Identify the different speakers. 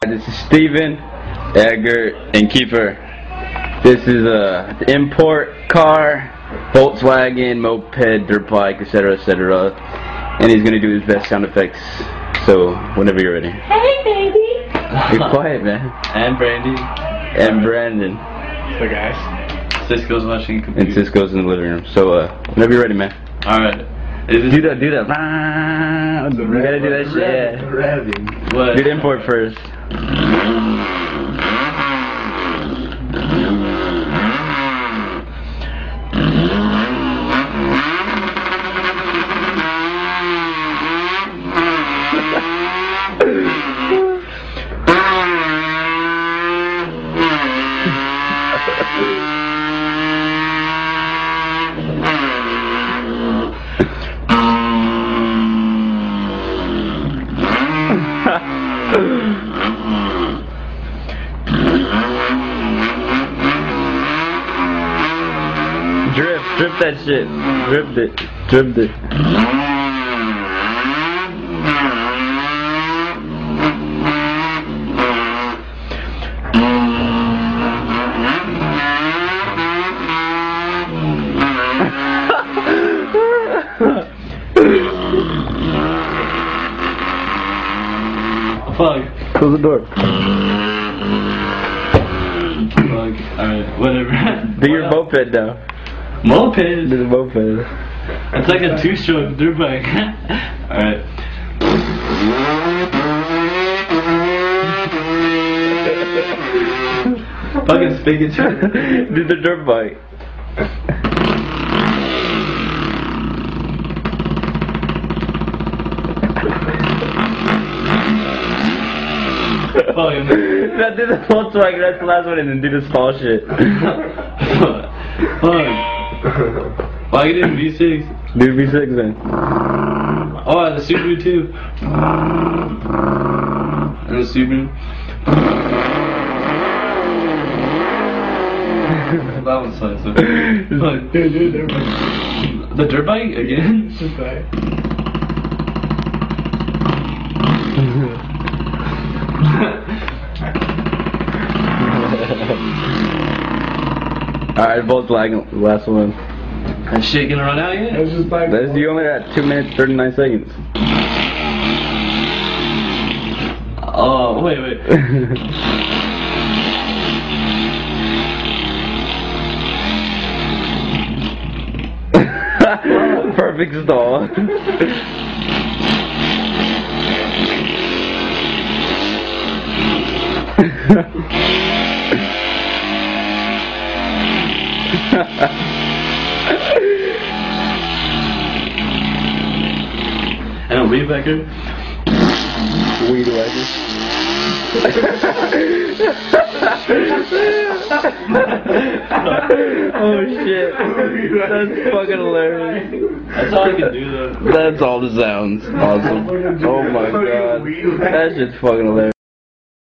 Speaker 1: This is Steven, Edgar, and Kiefer. This is a import car, Volkswagen, moped, dirt bike, etc., etc. And he's gonna do his best sound effects. So whenever you're ready.
Speaker 2: Hey, baby.
Speaker 1: You're quiet, man.
Speaker 3: And Brandy.
Speaker 1: And Brandon.
Speaker 3: So guys, Cisco's watching computer.
Speaker 1: And Cisco's in the living room. So whenever you're ready, man.
Speaker 3: All right.
Speaker 1: Do that. You gotta do that shit. Yeah.
Speaker 3: What?
Speaker 1: Do the import first. Drip that shit. Dripped it. Dripped it.
Speaker 3: Fuck.
Speaker 1: Close the door.
Speaker 3: Fuck. Alright, whatever.
Speaker 1: Do your moped now.
Speaker 3: Moped?
Speaker 1: Do the moped.
Speaker 3: It's like a two-stroke dirt bike. Alright. Fucking spigot.
Speaker 1: Do the dirt bike.
Speaker 3: Fucking.
Speaker 1: Now do the Volkswagen, that's the last one, and then do the small shit.
Speaker 3: Fuck. Why you didn't V6?
Speaker 1: Do V6 then.
Speaker 3: Oh, the Subaru too. And the Subaru. That one's fine. So. The dirt bike again? Just bike.
Speaker 1: Alright, Volkswagen, last one.
Speaker 3: That shit gonna run out yet?
Speaker 1: That's you only at 2 minutes 39 seconds.
Speaker 3: Oh, wait.
Speaker 1: Perfect stall.
Speaker 3: And a weed whacker?
Speaker 1: Weed whacker. Oh shit. That's fucking hilarious.
Speaker 3: That's all I can do though.
Speaker 1: That's all the sounds. Awesome. Oh my god. That shit's fucking hilarious.